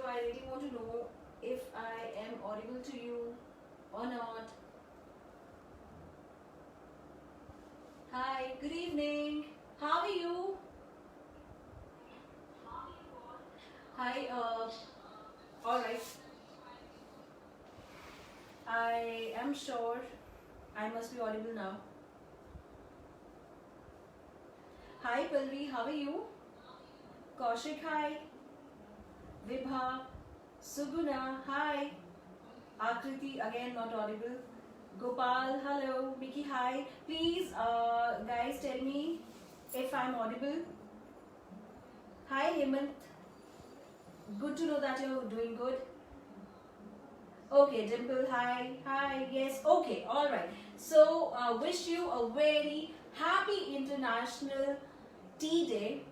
I really want to know if I am audible to you or not. Hi, good evening. How are you? Hi, all right. I am sure I must be audible now. Hi, Palvi, how are you? Kaushik, hi. Vibha, Suguna, hi. Akriti, again not audible. Gopal, hello. Mickey, hi. Please, guys, tell me if I'm audible. Hi, Hemant. Good to know that you're doing good. Okay, Dimple, hi. Hi, yes. Okay, all right. So, wish you a very happy International Tea Day.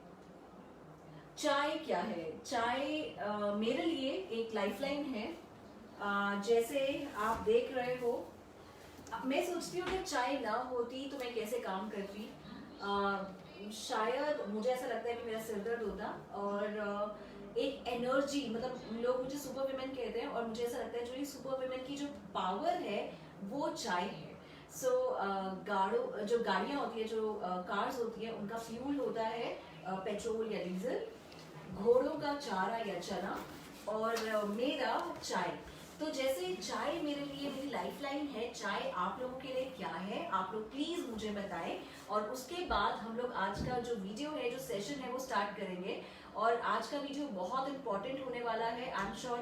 चाय क्या है? चाय मेरे लिए एक lifeline है। जैसे आप देख रहे हो, मैं सोचती हूँ कि चाय ना होती तो मैं कैसे काम करती। शायद मुझे ऐसा लगता है कि मेरा सिर दर्द होता और एक एनर्जी, मतलब लोग मुझे सुपर वुमेन कहते हैं और मुझे ऐसा लगता है जो ये सुपर वुमेन की जो पावर है वो चाय है। सो गाड़ों जो गाड़ियाँ होती है, जो कार्स होती है, उनका फ्यूल होता है पेट्रोल या डीजल, घोड़ों का चारा या चना, और मेरा चाय। तो जैसे चाय मेरे लिए मेरी लाइफलाइन है, चाय आप लोगों के लिए क्या है, आप लोग प्लीज मुझे बताएं। और उसके बाद हम लोग आज का जो वीडियो है, जो सेशन है, वो स्टार्ट करेंगे। और आज का वीडियो बहुत इंपॉर्टेंट होने वाला है। I am sure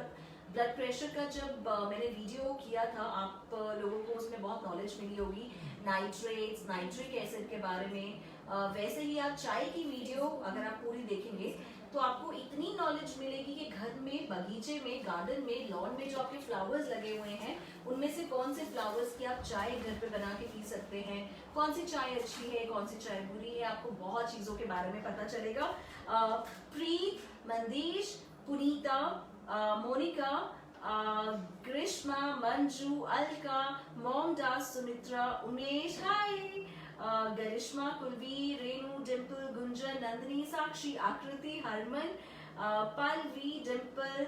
blood pressure का जब मैंने वीडियो किया था, आप लोगों को उसमें बहुत नॉलेज मिली होगी, नाइट्रेट्स, नाइट्रिक एसिड के बारे में। वैसे ही आप चाय की वीडियो अगर आप पूरी देखेंगे तो आपको इतनी नॉलेज मिलेगी कि घर में, बगीचे में, गार्डन में, लॉन में जो आपके फ्लावर्स लगे हुए हैं, उनमें से कौन से फ्लावर्स की आप चाय घर पे बना के पी सकते हैं, कौन सी चाय अच्छी है, कौन सी चाय बुरी है, आपको बहुत चीजों के बारे में पता चलेगा। प्रीत, मंदीश, पुनीता, मोनिका, ग्रीष्मा, मंजू, अलका, मोमदास, सुमित्रा, उमेश, हाय, गरिश्मा, कुलवीर, रेणु, डिम्पल, गुंजन, नंदिनी, साक्षी, आकृति, हरमन, पलवी, डिम्पल,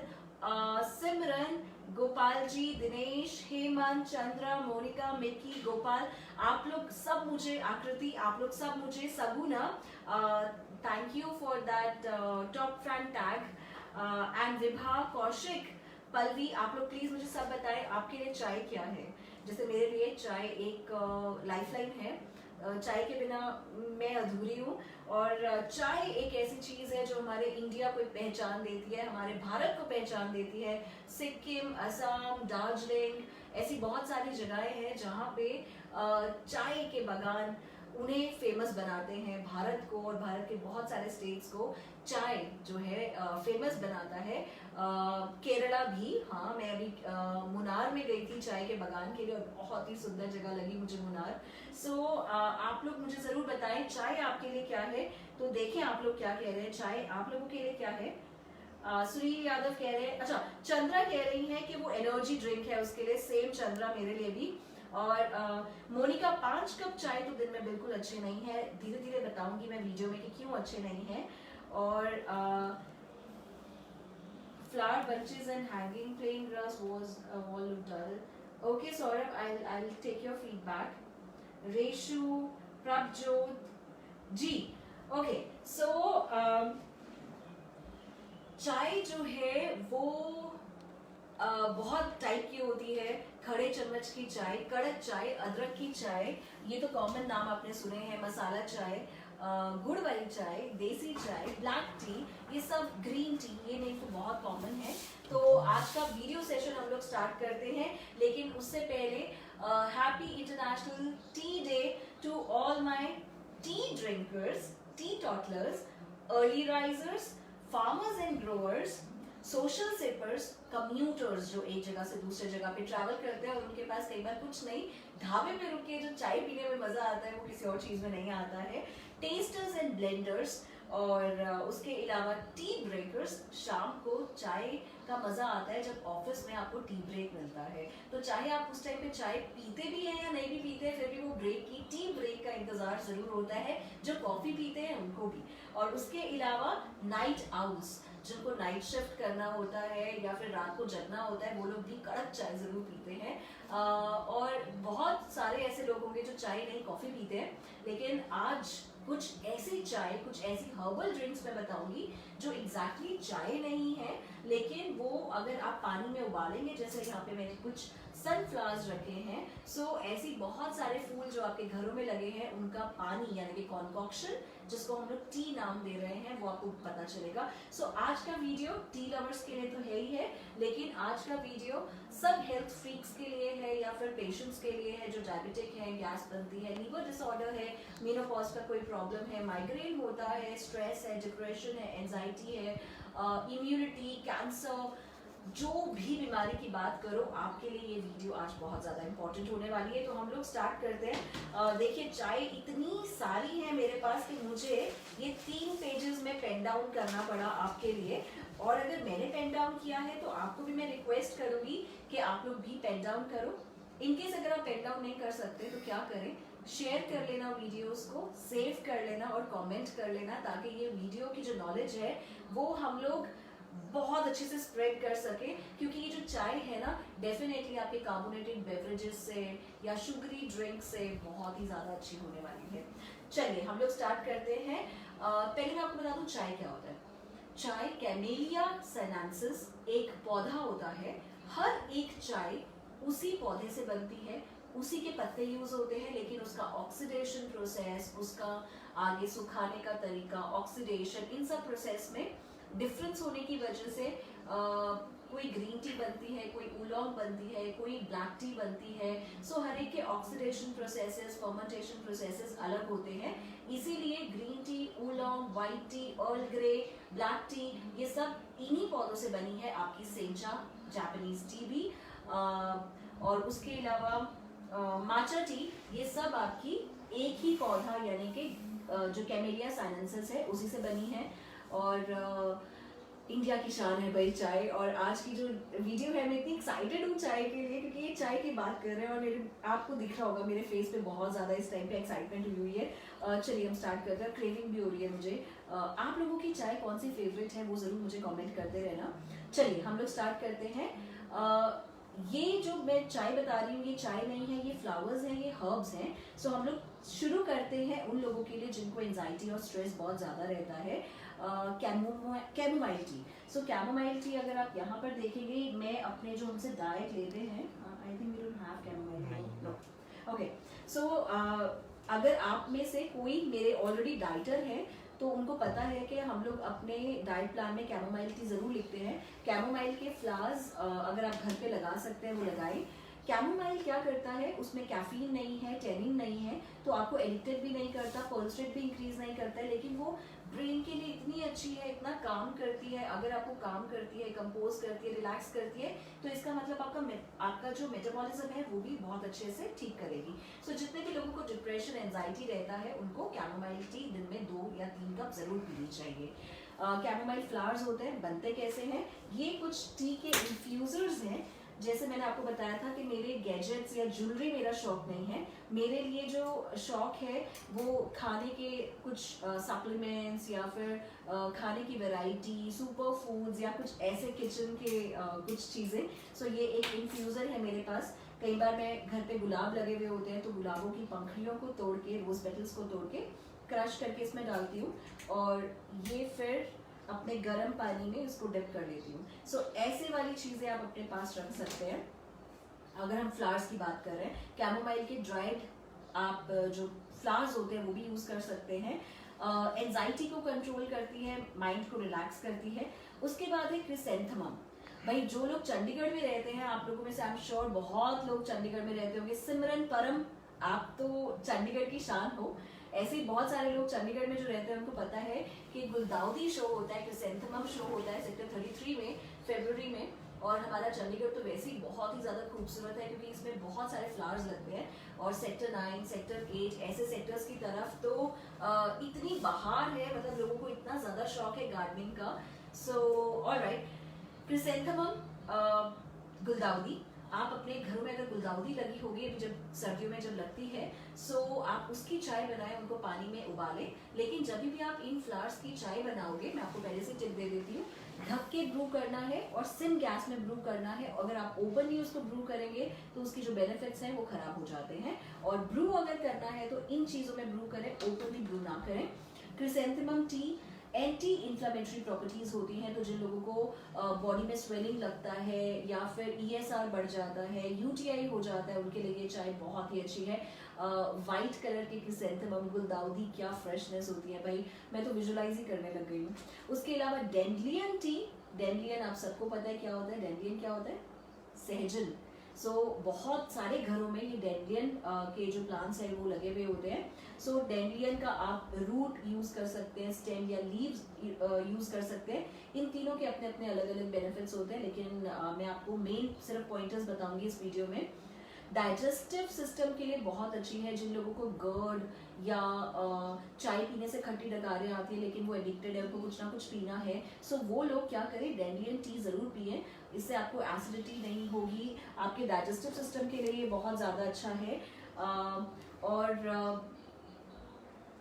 सिमरन, गोपाल जी, दिनेश, हेमंत, चंद्रा, मोनिका, मिकी, गोपाल, आप लोग सब मुझे, आकृति, आप लोग सब मुझे, Saguna, thank you for that top friend tag, and Vibha, Kaushik, Pallavi, आप लोग प्लीज मुझे सब बताएं आपके लिए चाय क्या है। जैसे मेरे लिए चाय एक लाइफलाइन है। चाय के बिना मैं अधूरी हूँ। और चाय एक ऐसी चीज है जो हमारे इंडिया को पहचान देती है, हमारे भारत को पहचान देती है। सिक्किम, असम, दार्जिलिंग, ऐसी बहुत सारी जगहें हैं जहाँ पे चाय के बागान उन्हें फेमस बनाते हैं, भारत को और भारत के बहुत सारे स्टेट्स को चाय जो है फेमस बनाता है। केरला भी, हाँ, मैं अभी मुनार में गई थी चाय के बागान के लिए और बहुत ही सुंदर जगह लगी मुझे मुनार। सो आप लोग मुझे जरूर बताएं चाय आपके लिए क्या है। तो देखें आप लोग क्या कह रहे हैं, चाय आप लोगों के लिए क्या है। सुनील यादव कह रहे हैं, अच्छा, चंद्रा कह रही है कि वो एनर्जी ड्रिंक है उसके लिए। सेम चंद्रा, मेरे लिए भी। और मोनिका, 5 कप चाय तो दिन में बिल्कुल अच्छे नहीं है, धीरे धीरे बताऊंगी मैं वीडियो में कि क्यों अच्छे नहीं है। और flower bunches and hanging plain grass was wall look dull. Okay, Saurabh, I'll take your feedback. Reshu, Prabjot, ji, okay, so चाय जो है वो बहुत टाइप की होती है। खड़े चम्मच की चाय, कड़क चाय, अदरक की चाय, ये तो कॉमन नाम आपने सुने हैं। मसाला चाय, गुड़ वाली चाय, देसी चाय, ब्लैक टी, ये सब, ग्रीन टी, ये नहीं तो बहुत कॉमन है। तो आज का वीडियो सेशन हम लोग स्टार्ट करते हैं, लेकिन उससे पहले happy international tea day to all my tea drinkers, teetotallers, early risers, farmers and growers, social sippers, commuters जो एक जगह से दूसरे जगह पे ट्रैवल करते हैं और उनके पास कई बार कुछ नहीं, ढाबे पे रुक के जो चाय पीने में मजा आता है वो किसी और चीज में नहीं आता है। टेस्टर्स एंड ब्लेंडर्स, और उसके अलावा टी ब्रेकर्स, शाम को चाय का मजा आता है जब ऑफिस में आपको टी ब्रेक मिलता है। तो चाहे आप उस टाइम पे चाय पीते भी हैं या नहीं भी पीते हैं, फिर भी वो ब्रेक की, टी ब्रेक का इंतजार जरूर होता है। जो कॉफी पीते हैं उनको भी। और उसके अलावा नाइट आउल्स, जिनको नाइट शिफ्ट करना होता है या फिर रात को जगना होता है, वो लोग भी कड़क चाय जरूर पीते हैं। और बहुत सारे ऐसे लोग होंगे जो चाय नहीं कॉफी पीते हैं, लेकिन आज कुछ ऐसी चाय, कुछ ऐसी हर्बल ड्रिंक्स मैं बताऊंगी जो एग्जैक्टली चाय नहीं है, लेकिन वो अगर आप पानी में उबालेंगे, जैसे यहाँ पे मैंने कुछ सनफ्लावर्स रखे हैं, सो ऐसी बहुत सारे फूल जो आपके घरों में लगे हैं उनका पानी यानी कि कॉन्कॉक्शन, जिसको हम लोग टी नाम दे रहे हैं, वो आपको पता चलेगा। सो आज का वीडियो टी लवर्स के लिए तो है ही है, लेकिन आज का वीडियो सब हेल्थ फ्रीक्स के लिए है या फिर पेशेंट्स के लिए है जो डायबिटिक है, गैस बनती है, लीवर डिसऑर्डर है, मेनोपॉज का कोई प्रॉब्लम है, माइग्रेन होता है, स्ट्रेस है, डिप्रेशन है, एंजाइटी है, इम्यूनिटी, कैंसर, जो भी बीमारी की बात करो, आपके लिए ये वीडियो आज बहुत ज़्यादा इंपॉर्टेंट होने वाली है। तो हम लोग स्टार्ट करते हैं। देखिए चाय इतनी सारी है मेरे पास कि मुझे ये 3 पेजेस में पेन डाउन करना पड़ा आपके लिए, और अगर मैंने पेन डाउन किया है तो आपको भी मैं रिक्वेस्ट करूंगी कि आप लोग भी पेन डाउन करो। इनकेस अगर आप पेन डाउन नहीं कर सकते तो क्या करें, शेयर कर लेना वीडियोस को, सेव कर लेना और कमेंट कर लेना, ताकि ये वीडियो की जो नॉलेज है वो हम लोग बहुत अच्छे से स्प्रेड कर सके। क्योंकि ये जो चाय है ना, डेफिनेटली आपके कार्बोनेटेड बेवरेजेस से या शुगरी ड्रिंक से बहुत ही ज्यादा अच्छी होने वाली है। चलिए हम लोग स्टार्ट करते हैं। पहले मैं आपको बता दूं चाय क्या होता है। चाय कैमेलिया साइनेंसिस एक पौधा होता है। हर एक चाय उसी पौधे से बनती है, उसी के पत्ते यूज होते हैं, लेकिन उसका ऑक्सीडेशन प्रोसेस, उसका आगे सुखाने का तरीका, ऑक्सीडेशन, इन सब प्रोसेस में डिफरेंस होने की वजह से कोई ग्रीन टी बनती है, कोई उलोंग बनती है, कोई ब्लैक टी बनती है। सो हर एक के ऑक्सीडेशन प्रोसेसेस, फर्मेंटेशन प्रोसेसेस अलग होते हैं। इसीलिए green tea, oolong, white T, earl grey, black T, ये सब इन्हीं पौधों से बनी है। आपकी सेंचा, जापानीज टी भी, और उसके अलावा माचा टी, ये सब आपकी एक ही पौधा यानी कि जो कैमेलिया साइनेंसिस है उसी से बनी है। और इंडिया की शान है भाई चाय। और आज की जो वीडियो है, मैं इतनी एक्साइटेड हूँ चाय के लिए, क्योंकि ये चाय की बात कर रहे हैं और मेरे आपको दिख रहा होगा मेरे फेस पे बहुत ज़्यादा इस टाइम पे एक्साइटमेंट हुई है। चलिए हम स्टार्ट करते हैं। क्रेविंग भी हो रही है मुझे। आप लोगों की चाय कौन सी फेवरेट है वो ज़रूर मुझे कॉमेंट करते रहना। चलिए हम लोग स्टार्ट करते हैं। ये जो मैं चाय बता रही हूँ, ये चाय नहीं है, ये फ्लावर्स हैं, ये हर्ब्स हैं। सो हम लोग शुरू करते हैं उन लोगों के लिए जिनको एंजाइटी और स्ट्रेस बहुत ज़्यादा रहता है। Chamomile tea. So chamomile tea अगर आप यहाँ पर देखेंगे, मैं अपने जो हमसे डाइट लेते हैं, I think we don't have chamomile, no, okay. So अगर आप में से कोई मेरे ऑलरेडी डाइटर है तो उनको पता है कि हम लोग अपने डाइट प्लान में कैमोमाइल टी जरूर लिखते हैं। कैमोमाइल के फ्लावर्स अगर आप घर पे लगा सकते हैं वो लगाएं। कैमोमाइल क्या करता है, उसमें कैफीन नहीं है, टेनिन नहीं है, तो आपको एडिक्टेड भी नहीं करता, पल्स रेट भी इंक्रीज नहीं करता है, लेकिन वो ब्रेन के लिए इतनी अच्छी है, इतना काम करती है। अगर आपको काम करती है, कंपोज करती है, रिलैक्स करती है, तो इसका मतलब आपका जो मेटाबॉलिज्म है वो भी बहुत अच्छे से ठीक करेगी। सो जितने भी लोगों को डिप्रेशन, एंजाइटी रहता है, उनको कैमोमाइल टी दिन में 2 या 3 कप जरूर पीनी चाहिए। कैमोमाइल फ्लावर्स होते हैं, बनते कैसे हैं, ये कुछ टी के इन्फ्यूजर्स हैं। जैसे मैंने आपको बताया था कि मेरे गैजेट्स या ज्वेलरी मेरा शौक नहीं है, मेरे लिए जो शौक है वो खाने के कुछ सप्लीमेंट्स या फिर खाने की वैरायटी, सुपर फूड्स या कुछ ऐसे किचन के कुछ चीज़ें। सो ये एक इन्फ्यूज़र है मेरे पास। कई बार मैं घर पे गुलाब लगे हुए होते हैं तो गुलाबों की पंखुड़ियों को तोड़ के, रोज पेटल्स को तोड़ के क्रश करके इसमें डालती हूँ, और ये फिर अपने गर्म पानी में इसको डिप कर लेती हूँ। सो ऐसे वाली चीज़ें आप अपने पास रख सकते हैं। अगर हम फ्लावर्स की बात कर रहे हैं, कैमोमाइल के ड्राइड आप जो फ्लावर्स होते हैं वो भी यूज़ कर सकते हैं। एंजाइटी को कंट्रोल करती है, माइंड को रिलैक्स करती है। उसके बाद है क्रिसेंथेमम। भाई जो लोग चंडीगढ़ में रहते हैं, आप लोगों में से आई एम श्योर बहुत लोग चंडीगढ़ में रहते होंगे। सिमरन, परम, आप तो चंडीगढ़ की शान हो। ऐसे ही बहुत सारे लोग चंडीगढ़ में जो रहते हैं उनको पता है कि गुलदाउदी शो होता है, क्रिसेंथेमम शो होता है सेक्टर 33 में फरवरी में। और हमारा चंडीगढ़ तो वैसे ही बहुत ही ज़्यादा खूबसूरत है क्योंकि इसमें बहुत सारे फ्लावर्स लगते हैं। और सेक्टर 9, सेक्टर 8 ऐसे सेक्टर्स की तरफ तो इतनी बहार है, मतलब लोगों को इतना ज़्यादा शौक है गार्डनिंग का। सो ऑलराइट, क्रिसेंथेमम, गुलदाउदी। आप अपने घरों में अगर गुलदाउदी लगी होगी, अभी जब सर्दियों में जब लगती है, सो आप उसकी चाय बनाएं, उनको पानी में उबालें। लेकिन जब भी आप इन फ्लावर्स की चाय बनाओगे, मैं आपको पहले से टिप दे देती हूँ, ढक के ब्रू करना है और सिम गैस में ब्रू करना है। अगर आप ओपनली उसको ब्रू करेंगे तो उसकी जो बेनिफिट्स हैं वो खराब हो जाते हैं। और ब्रू अगर करना है तो इन चीज़ों में ब्रू करें, ओपनली ब्रू ना करें। Chrysanthemum T anti inflammatory properties होती हैं, तो जिन लोगों को बॉडी में स्वेलिंग लगता है या फिर ESR बढ़ जाता है, UTI हो जाता है, उनके लिए ये चाय बहुत ही अच्छी है। वाइट कलर के क्रिसेंथेमम, गुलदाउदी, क्या फ्रेशनेस होती है भाई, मैं तो विजुलाइज ही करने लग गई हूँ। उसके अलावा डेंडलियन टी, डेंडलियन आप सबको पता है क्या होता है, डेंडलियन क्या होता है, सहजन। बहुत सारे घरों में ये डेंडलियन के जो प्लांट्स हैं वो लगे हुए होते हैं। डेंडलियन का आप रूट यूज कर सकते हैं, स्टेम या लीव्स यूज कर सकते हैं। इन तीनों के अपने अपने अलग अलग बेनिफिट्स होते हैं, लेकिन मैं आपको मेन सिर्फ पॉइंटर्स बताऊंगी इस वीडियो में। डाइजेस्टिव सिस्टम के लिए बहुत अच्छी है, जिन लोगों को गर्ड या चाय पीने से खट्टी डकारें आती है लेकिन वो एडिक्टेड है, उनको कुछ ना कुछ पीना है, वो लोग क्या करें, डेंडलियन टी जरूर पिए। इससे आपको एसिडिटी नहीं होगी, आपके डाइजेस्टिव सिस्टम के लिए ये बहुत ज़्यादा अच्छा है। और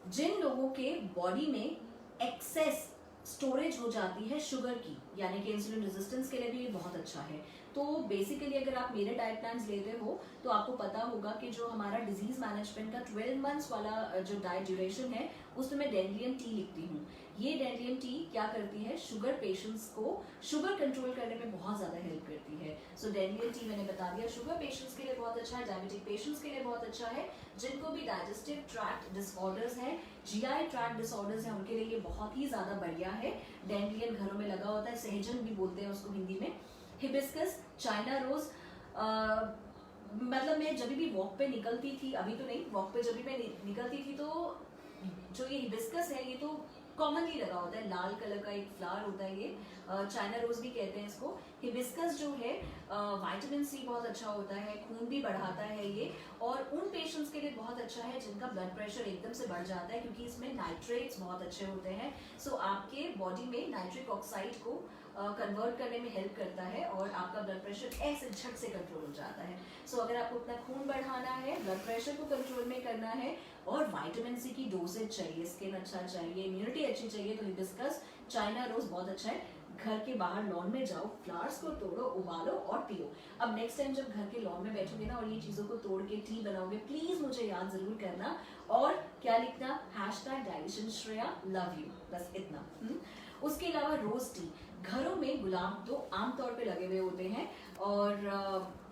जिन लोगों के बॉडी में एक्सेस स्टोरेज हो जाती है शुगर की, यानी कि इंसुलिन रेजिस्टेंस के लिए भी ये बहुत अच्छा है। तो बेसिकली अगर आप मेरे डाइट प्लान्स लेते हो तो आपको पता होगा कि जो हमारा डिजीज मैनेजमेंट का 12 मंथ्स वाला जो डाइट ड्यूरेशन है उसमें मैं डेंडलियन टी लिखती हूँ। ये डेंडलियन टी क्या करती है, शुगर पेशेंट्स को शुगर कंट्रोल करने में बहुत ज़्यादा हेल्प करती है। डेंडलियन टी मैंने बता दिया, शुगर पेशेंट्स के लिए बहुत अच्छा है, डायबिटिक पेशेंट्स के लिए बहुत अच्छा है, जिनको भी डाइजेस्टिव ट्रैक्ट डिसऑर्डर्स हैं, GI ट्रैक्ट डिसऑर्डर्स हैं, उनके लिए ये बहुत ही ज़्यादा बढ़िया है। डेंडलियन घरों में लगा होता है, सहजन भी बोलते हैं उसको हिंदी में। हिबिस्कस, चाइना रोज, मतलब मैं जब भी वॉक पे निकलती थी, अभी तो नहीं, वॉक पे जब भी मैं निकलती थी तो जो ये हिबिस्कस है ये तो कॉमनली लगा होता है, लाल कलर का एक फ्लावर होता है, ये चाइना रोज भी कहते हैं इसको। हिबिस्कस जो है विटामिन C बहुत अच्छा होता है, खून भी बढ़ाता है ये, और उन पेशेंट्स के लिए बहुत अच्छा है जिनका ब्लड प्रेशर एकदम से बढ़ जाता है, क्योंकि इसमें नाइट्रेट्स बहुत अच्छे होते हैं। आपके बॉडी में नाइट्रिक ऑक्साइड को कन्वर्ट करने में हेल्प करता है और आपका ब्लड प्रेशर ऐसे झट से कंट्रोल हो जाता है। अगर आपको अपना खून बढ़ाना है, ब्लड प्रेशर को कंट्रोल में करना है और विटामिन C की डोजेज चाहिए, स्किन अच्छा चाहिए, इम्यूनिटी अच्छी चाहिए, तो हिबिस्कस, चाइना रोज बहुत अच्छा है। घर के बाहर लॉन में जाओ, फ्लावर्स को तोड़ो, उबालो और पियो। अब नेक्स्ट टाइम जब घर के लॉन में बैठोगे ना और ये चीजों को तोड़ के टी बनाओगे, प्लीज मुझे याद जरूर करना। और क्या लिखना, #डाइजेशन श्रेया लव यू, बस इतना। उसके अलावा रोज टी, घरों में गुलाब तो आमतौर पे लगे हुए होते हैं और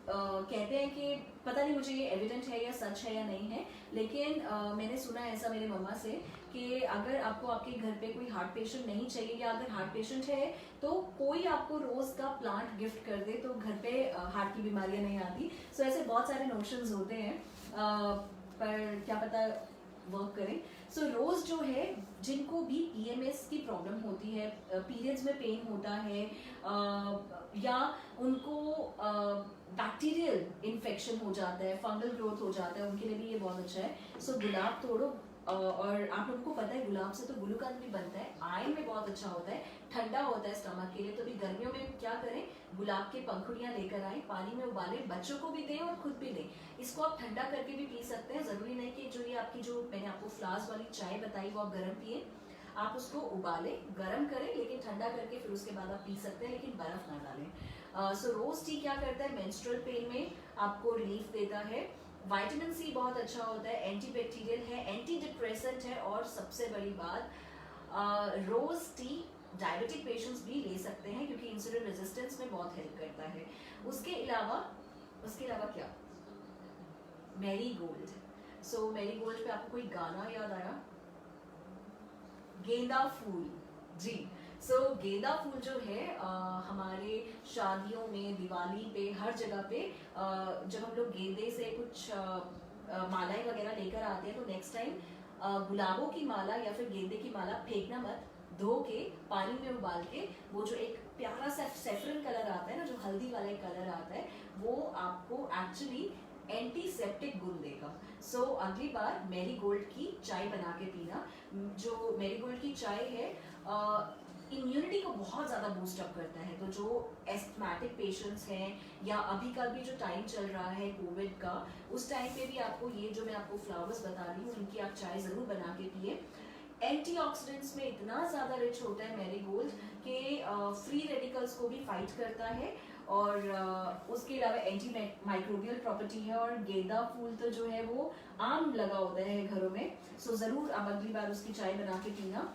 कहते हैं कि पता नहीं मुझे ये एविडेंट है या सच है या नहीं है, लेकिन मैंने सुना है ऐसा मेरे मम्मा से कि अगर आपको आपके घर पे कोई हार्ट पेशेंट नहीं चाहिए, या अगर हार्ट पेशेंट है तो कोई आपको रोज का प्लांट गिफ्ट कर दे तो घर पे हार्ट की बीमारियां नहीं आती। ऐसे बहुत सारे नोशंस होते हैं, पर क्या पता वर्क करें। रोज जो है, जिनको भी PMS की प्रॉब्लम होती है, पीरियड्स में पेन होता है, या उनको बैक्टीरियल इन्फेक्शन हो जाता है, फंगल ग्रोथ हो जाता है, उनके लिए भी ये बहुत अच्छा है। गुलाब तोड़ो, और आप लोगों को पता है गुलाब से तो ग्लूकान भी बनता है, आयरन में बहुत अच्छा होता है, ठंडा होता है स्टमक के लिए। तो भी गर्मियों में क्या करें, गुलाब के पंखुड़ियां लेकर आए, पानी में उबालें, बच्चों को भी दें और खुद भी दें। इसको आप ठंडा करके भी पी सकते हैं, जरूरी नहीं कि जो ये आपकी जो मैंने आपको फ्लावर्स वाली चाय बताई वो आप गर्म पिए, आप उसको उबालें, गर्म करें, लेकिन ठंडा करके फिर उसके बाद आप पी सकते हैं, लेकिन बर्फ ना डालें। रोज टी क्या करता है, मेंस्ट्रुअल पेन में आपको रिलीफ देता है। विटामिन C बहुत अच्छा होता है, एंटीबैक्टीरियल है, एंटी डिप्रेसेंट है, और सबसे बड़ी बात, रोज टी डायबिटिक पेशेंट्स भी ले सकते हैं क्योंकि इंसुलिन रेजिस्टेंस में बहुत हेल्प करता है। उसके अलावा क्या, मैरीगोल्ड। मैरीगोल्ड पे आपको कोई गाना याद आया, गेंदा फूल जी। गेंदा फूल जो है हमारे शादियों में, दिवाली पे, हर जगह पे जब हम लोग गेंदे से कुछ मालाएं वगैरह लेकर आते हैं तो नेक्स्ट टाइम गुलाबों की माला या फिर गेंदे की माला फेंकना मत, धो के पानी में उबाल के वो जो एक प्यारा सा सेफ्रन कलर आता है ना, जो हल्दी वाला एक कलर आता है, वो आपको एक्चुअली एंटीसेप्टिक गुण देगा। अगली बार मैरीगोल्ड की चाय बना के पीना। जो मैरीगोल्ड की चाय है इम्यूनिटी को बहुत ज़्यादा बूस्ट अप करता है। तो जो एस्थमेटिक पेशेंट्स हैं या अभी का भी जो टाइम चल रहा है कोविड का, उस टाइम पे भी आपको ये जो मैं आपको फ्लावर्स बता रही हूँ उनकी आप चाय ज़रूर बना के पिए। एंटीऑक्सीडेंट्स में इतना ज़्यादा रिच होता है मैरीगोल्ड कि फ्री रेडिकल्स को भी फाइट करता है, और उसके अलावा एंटी माइक्रोबियल प्रॉपर्टी है। और गेंदा फूल तो जो है वो आम लगा होता है घरों में, सो ज़रूर आप अगली बार उसकी चाय बना के पीना।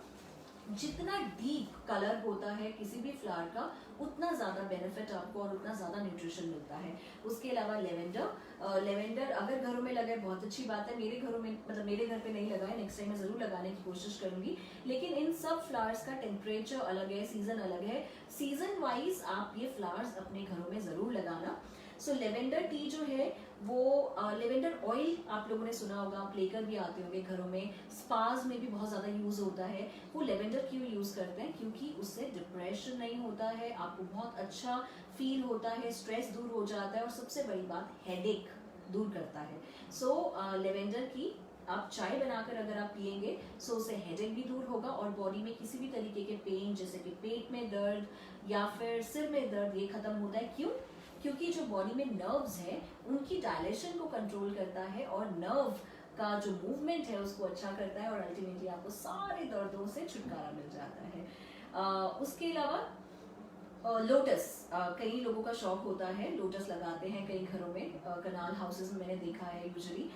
जितना डीप कलर होता है किसी भी फ्लावर का, उतना ज़्यादा बेनिफिट आपको और उतना ज़्यादा न्यूट्रिशन मिलता है। उसके अलावा लेवेंडर अगर घरों में लगा है बहुत अच्छी बात है। मेरे घरों में, मतलब मेरे घर पे नहीं लगा है, नेक्स्ट टाइम मैं ज़रूर लगाने की कोशिश करूंगी। लेकिन इन सब फ्लावर्स का टेम्परेचर अलग है, सीजन अलग है। सीजन वाइज आप ये फ्लावर्स अपने घरों में ज़रूर लगाना। सो लेवेंडर टी जो है वो लेवेंडर ऑयल आप लोगों ने सुना होगा, आप लेकर भी आते होंगे घरों में, स्पाज में भी बहुत ज़्यादा यूज़ होता है। वो लेवेंडर क्यों यूज़ करते हैं? क्योंकि उससे डिप्रेशन नहीं होता है, आपको बहुत अच्छा फील होता है, स्ट्रेस दूर हो जाता है, और सबसे बड़ी बात हेडेक दूर करता है। सो लेवेंडर की आप चाय बनाकर अगर आप पियेंगे सो उससे हेडेक भी दूर होगा, और बॉडी में किसी भी तरीके के पेन जैसे कि पेट में दर्द या फिर सिर में दर्द, ये खत्म होता है। क्यों? क्योंकि जो बॉडी में नर्व्स हैं उनकी डायलेशन को कंट्रोल करता है, और नर्व का जो मूवमेंट है उसको अच्छा करता है, और अल्टीमेटली आपको सारे दर्दों से छुटकारा मिल जाता है। उसके अलावा लोटस, कई लोगों का शौक होता है, लोटस लगाते हैं कई घरों में, कनाल हाउसेस में मैंने देखा है यूजुअली।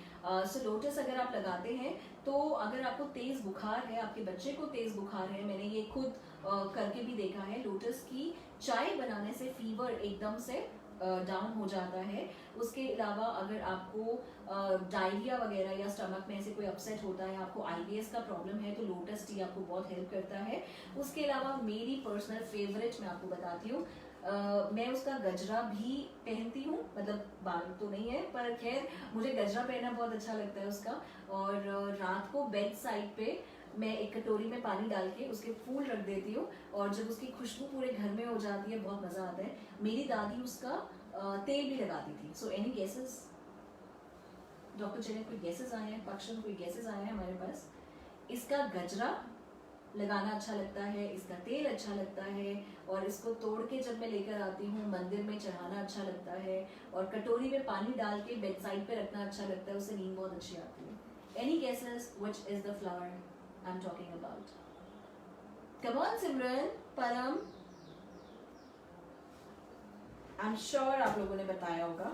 सो लोटस अगर आप लगाते हैं तो अगर आपको तेज बुखार है, आपके बच्चे को तेज बुखार है, मैंने ये खुद करके भी देखा है, लोटस की चाय बनाने से फीवर एकदम से डाउन हो जाता है। उसके अलावा अगर आपको डायरिया वगैरह या स्टमक में ऐसे कोई अपसेट होता है, आपको IBS का प्रॉब्लम है, तो लोटस टी आपको बहुत हेल्प करता है। उसके अलावा मेरी पर्सनल फेवरेट मैं आपको बताती हूँ, मैं उसका गजरा भी पहनती हूँ, मतलब बाल तो नहीं है पर खैर मुझे गजरा पहनना बहुत अच्छा लगता है उसका। और रात को बेड साइड पे मैं एक कटोरी में पानी डाल के उसके फूल रख देती हूँ, और जब उसकी खुशबू पूरे घर में हो जाती है बहुत मज़ा आता है। मेरी दादी उसका तेल भी लगाती थी। So any guesses doctor Jain, कोई गेसेस आए हैं? पक्षन, कोई गेसेस आए हैं हमारे पास? इसका गजरा लगाना अच्छा लगता है, इसका तेल अच्छा लगता है, और इसको तोड़ के जब मैं लेकर आती हूँ मंदिर में चढ़ाना अच्छा लगता है, और कटोरी में पानी डाल के बेड साइड पे रखना अच्छा लगता है, उससे नींद बहुत अच्छी आती है। Any guesses which is the flower I am talking about? Come on Simran, Param, I am sure आप लोगों ने बताया होगा।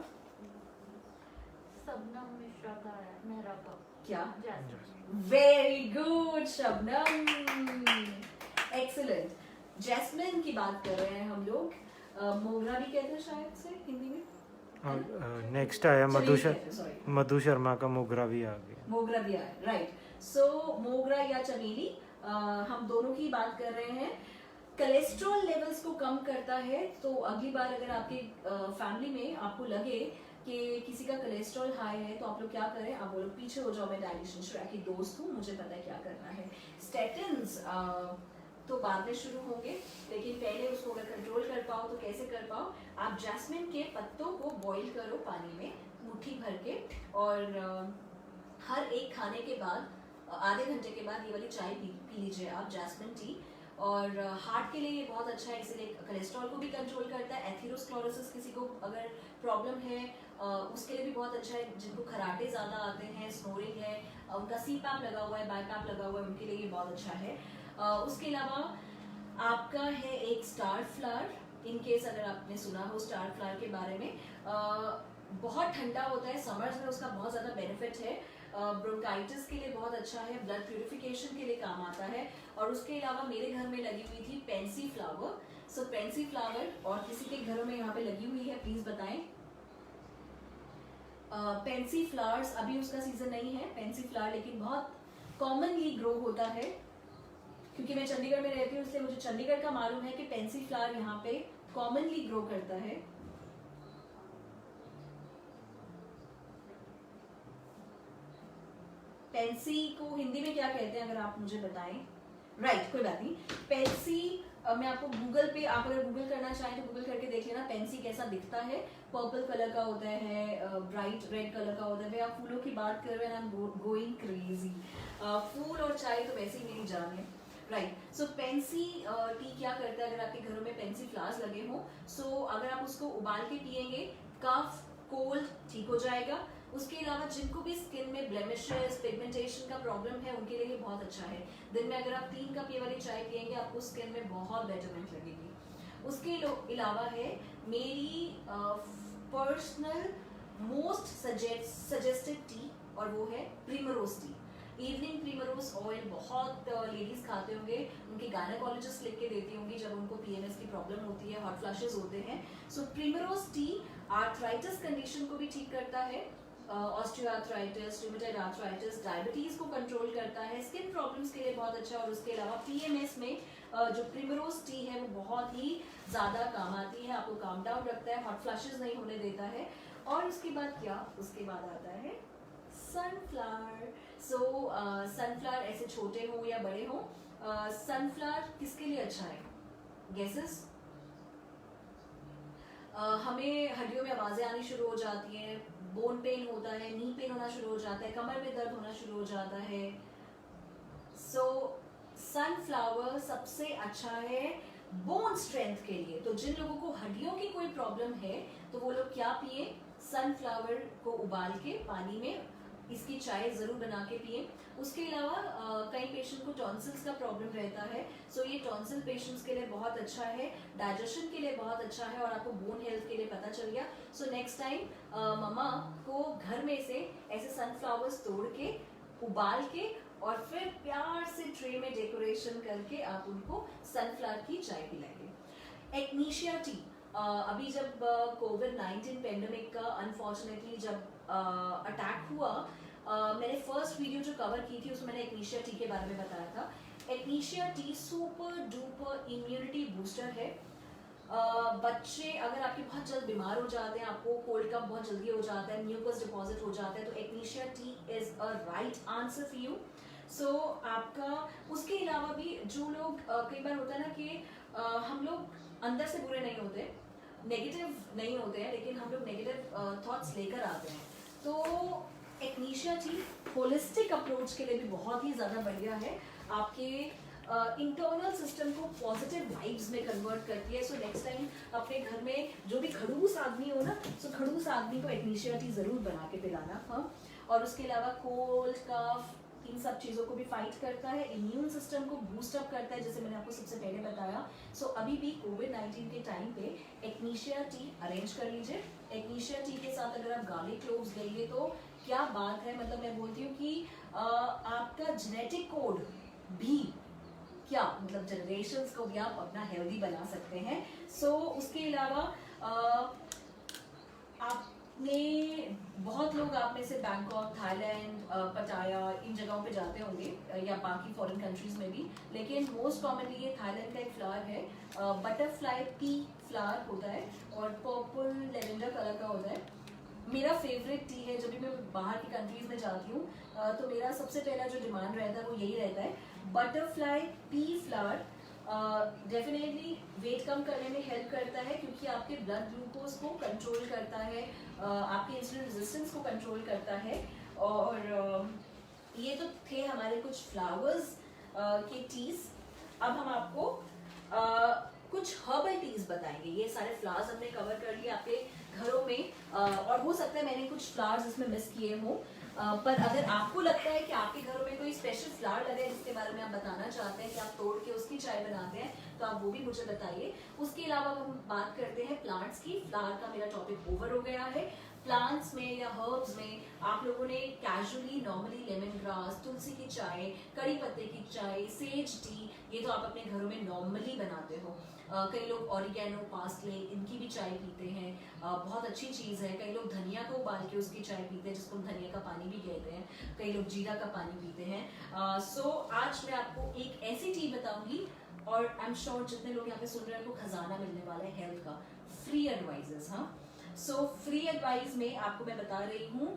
शबनम मिश्रा का है, मेहरा का। क्या? Jasmine. Very good Shabnam, excellent. Jasmine की बात कर रहे हैं हम लोग, मोगरा भी कहते हैं शायद से हिंदी में। नेक्स्ट आया मधु शर्मा का मोगरा भी आ गया। मोगरा भी आया, राइट। सो मोगरा या चमेली, हम दोनों की बात कर रहे हैं। कोलेस्ट्रॉल लेवल्स को कम करता है, तो अगली बार अगर आपके फैमिली में आपको लगे कि किसी का कोलेस्ट्रॉल हाई है तो आप लोग क्या करें? आप बोलो पीछे हो जाओ, मैं डायलिशन शुरा की दोस्त हूँ, मुझे पता है क्या करना है। स्टेटिन्स तो बाद में शुरू होंगे, लेकिन पहले उसको अगर कंट्रोल कर पाओ तो कैसे कर पाओ? आप जैस्मिन के पत्तों को बॉईल करो पानी में मुट्ठी भर के, और हर एक खाने के बाद आधे घंटे के बाद ये वाली चाय पी लीजिए आप, जैस्मिन टी। और हार्ट के लिए ये बहुत अच्छा है, इसीलिए कोलेस्ट्रॉल को भी कंट्रोल करता है। एथेरोस्क्लेरोसिस किसी को अगर प्रॉब्लम है उसके लिए भी बहुत अच्छा है। जिनको खराटे ज़्यादा आते हैं, स्नोरिंग है, उनका CPAP लगा हुआ है, बाईपैप लगा हुआ है, उनके लिए ये बहुत अच्छा है। उसके अलावा आपका है एक स्टार फ्लावर, इन केस अगर आपने सुना हो स्टार फ्लावर के बारे में, बहुत ठंडा होता है, समर्स में उसका बहुत ज़्यादा बेनिफिट है, ब्रोंकाइटिस के लिए बहुत अच्छा है, ब्लड प्यूरिफिकेशन के लिए काम आता है। और उसके अलावा मेरे घर में लगी हुई थी पेंसी फ्लावर। सो पेंसी फ्लावर और किसी के घरों में यहाँ पे लगी हुई है, प्लीज बताएं। पेंसी फ्लावर्स अभी उसका सीजन नहीं है पेंसी फ्लावर, लेकिन बहुत कॉमनली ग्रो होता है। क्योंकि मैं चंडीगढ़ में रहती हूँ इसलिए मुझे चंडीगढ़ का मालूम है कि पेंसी फ्लावर यहाँ पे कॉमनली ग्रो करता है। पेंसी को हिंदी में क्या कहते हैं अगर आप मुझे बताएं? राइट, कोई बात नहीं। पेंसी मैं आपको गूगल पे, आप अगर गूगल करना चाहें तो गूगल करके देख लेना पेंसी कैसा दिखता है। पर्पल कलर का होता है, ब्राइट रेड कलर का होता है। आप फूलों की बात कर रहे हैं, आई एम गोइंग क्रेजी। फूल और चाय तो वैसे ही मेरी जान है। राइट, सो पेंसी टी क्या करता है, अगर आपके घरों में पेंसी फ्लावर्स लगे हों, सो अगर आप उसको उबाल के पियेंगे, कफ कोल्ड ठीक हो जाएगा। उसके अलावा जिनको भी स्किन में ब्लेमिशेस, पिगमेंटेशन का प्रॉब्लम है, उनके लिए ये बहुत अच्छा है। दिन में अगर आप 3 कप ये वाली चाय पियेंगे, आपको स्किन में बहुत बेटरमेंट लगेगी। उसके अलावा है मेरी पर्सनल मोस्ट सजेस्टेड टी, और वो है प्रीमरोज टी। इवनिंग प्रीमरोज ऑयल बहुत लेडीज खाते होंगे, उनके गायनेकोलॉजिस्ट लिख के देती होंगी जब उनको पीएमएस की प्रॉब्लम होती है, हॉट फ्लैशेस होते हैं। सो प्रीमरोज टी आर्थराइटिस कंडीशन को भी ठीक करता है, ऑस्टियोआर्थराइटिस, रूमेटॉइड आर्थराइटिस, डायबिटीज को कंट्रोल करता है, स्किन प्रॉब्लम्स के लिए बहुत अच्छा है। और उसके अलावा पीएमएस में जो प्रीमरोज टी है वो बहुत ही ज्यादा काम आती है, आपको काम डाउन रखता है, हॉट फ्लैशेस नहीं होने देता है। और उसके बाद क्या, उसके बाद आता है सनफ्लावर। सो सनफ्लावर ऐसे छोटे हो या बड़े हो, सनफ्लावर किसके लिए अच्छा है? गेसेस? हमें हड्डियों में आवाजें आनी शुरू हो जाती हैं, बोन पेन होता है, नी पेन होना शुरू हो जाता है, कमर में दर्द होना शुरू हो जाता है। सो सनफ्लावर सबसे अच्छा है बोन स्ट्रेंथ के लिए। तो जिन लोगों को हड्डियों की कोई प्रॉब्लम है, तो वो लोग क्या पिए? सनफ्लावर को उबाल के पानी में इसकी चाय जरूर बना के पिए। उसके अलावा कई पेशेंट को टॉन्सिल्स का प्रॉब्लम रहता है, सो ये टॉन्सिल पेशेंट्स के लिए बहुत अच्छा है, डाइजेशन के लिए बहुत अच्छा है, और आपको बोन हेल्थ के लिए पता चल गया। सो नेक्स्ट टाइम मम्मा को घर में से ऐसे सनफ्लावर्स तोड़ के, उबाल के, और फिर प्यार से ट्रे में डेकोरेशन करके आप उनको सनफ्लावर की चाय पिलाएंगे। एक्नीशिया टी, अभी जब कोविड-19 पेंडेमिक का अनफॉर्चुनेटली जब अटैक हुआ, मैंने फर्स्ट वीडियो जो कवर की थी उसमें मैंने एक्नीशिया टी के बारे में बताया था। Echinacea tea super duper immunity booster है। बच्चे अगर आपके बहुत जल्द बीमार हो जाते हैं, आपको कोल्ड कफ बहुत जल्दी हो जाता है, म्यूकस डिपॉजिट हो जाता है, तो echinacea tea is a right answer for you. So आपका उसके अलावा भी जो लोग कई बार होता है ना कि हम लोग अंदर से बुरे नहीं होते, नेगेटिव नहीं होते हैं, लेकिन हम लोग नेगेटिव थॉट्स लेकर आते हैं, तो एक्नीशिया टी होलिस्टिक अप्रोच के लिए भी बहुत ही ज़्यादा बढ़िया है, आपके इंटरनल सिस्टम को पॉजिटिव वाइब्स में कन्वर्ट करती है। सो नेक्स्ट टाइम अपने घर में जो भी खड़ूस आदमी हो ना, सो खड़ूस आदमी को एक्नीशिया टी ज़रूर बना के पिलाना। हाँ, और उसके अलावा कोल्ड कफ इन सब चीज़ों को भी फाइट करता है, इम्यून सिस्टम को बूस्ट अप करता है, जैसे मैंने आपको सबसे पहले बताया। सो अभी भी कोविड-19 के टाइम पे एक्नीशिया टी अरेंज कर लीजिए। एक्नीशिया टी के साथ अगर आप गार्लिक क्लोव्स लेंगे तो क्या बात है, मतलब मैं बोलती हूँ कि आपका जेनेटिक कोड भी क्या, मतलब जनरेशंस को भी आप अपना हेल्दी बना सकते हैं। सो उसके अलावा आपने बहुत लोग आप में से बैंकॉक, थाईलैंड, पटाया इन जगहों पे जाते होंगे, या बाकी फॉरेन कंट्रीज में भी, लेकिन मोस्ट कॉमनली ये थाईलैंड का एक फ्लावर है, बटरफ्लाई पी फ्लावर होता है और पर्पल लेवेंडर कलर का होता है। मेरा फेवरेट टी है, जब भी मैं बाहर की कंट्रीज में जाती हूँ तो मेरा सबसे पहला जो डिमांड रहता है वो यही रहता है, butterfly pea flower. Definitely weight कम करने में हेल्प करता है, क्योंकि आपके ब्लड ग्लूकोज को कंट्रोल करता है, आपके इंसुलिन रेजिस्टेंस को कंट्रोल करता है। और ये तो थे हमारे कुछ फ्लावर्स के टीज। अब हम आपको कुछ हर्बल टीज बताएंगे। ये सारे फ्लावर्स हमने कवर कर लिए आपके घरों में, और हो सकता है मैंने कुछ फ्लावर्स इसमें मिस किए हों, पर अगर आपको लगता है कि आपके घरों में कोई स्पेशल फ्लावर लगे जिसके बारे में आप बताना चाहते हैं कि आप तोड़ के उसकी चाय बनाते हैं, तो आप वो भी मुझे बताइए। उसके अलावा हम बात करते हैं प्लांट्स की। फ्लावर का मेरा टॉपिक ओवर हो गया है। प्लांट्स में या हर्ब्स में आप लोगों ने कैजुअली नॉर्मली लेमन ग्रास, तुलसी की चाय, कड़ी पत्ते की चाय, सेज टी, ये तो आप अपने घरों में नॉर्मली बनाते हो। कई लोग ऑरिगेनो, पार्सले, इनकी भी चाय पीते हैं, बहुत अच्छी चीज़ है। कई लोग धनिया को उबाल के उसकी चाय पीते हैं, जिसको हम धनिया का पानी भी कहते हैं। कई लोग जीरा का पानी पीते हैं। सो आज मैं आपको एक ऐसी टी बताऊंगी, और आई एम श्योर जितने लोग यहाँ पे सुन रहे हैं उनको खजाना मिलने वाला है हेल्थ का, फ्री एडवाइजेस। हाँ, सो फ्री एडवाइस में आपको मैं बता रही हूँ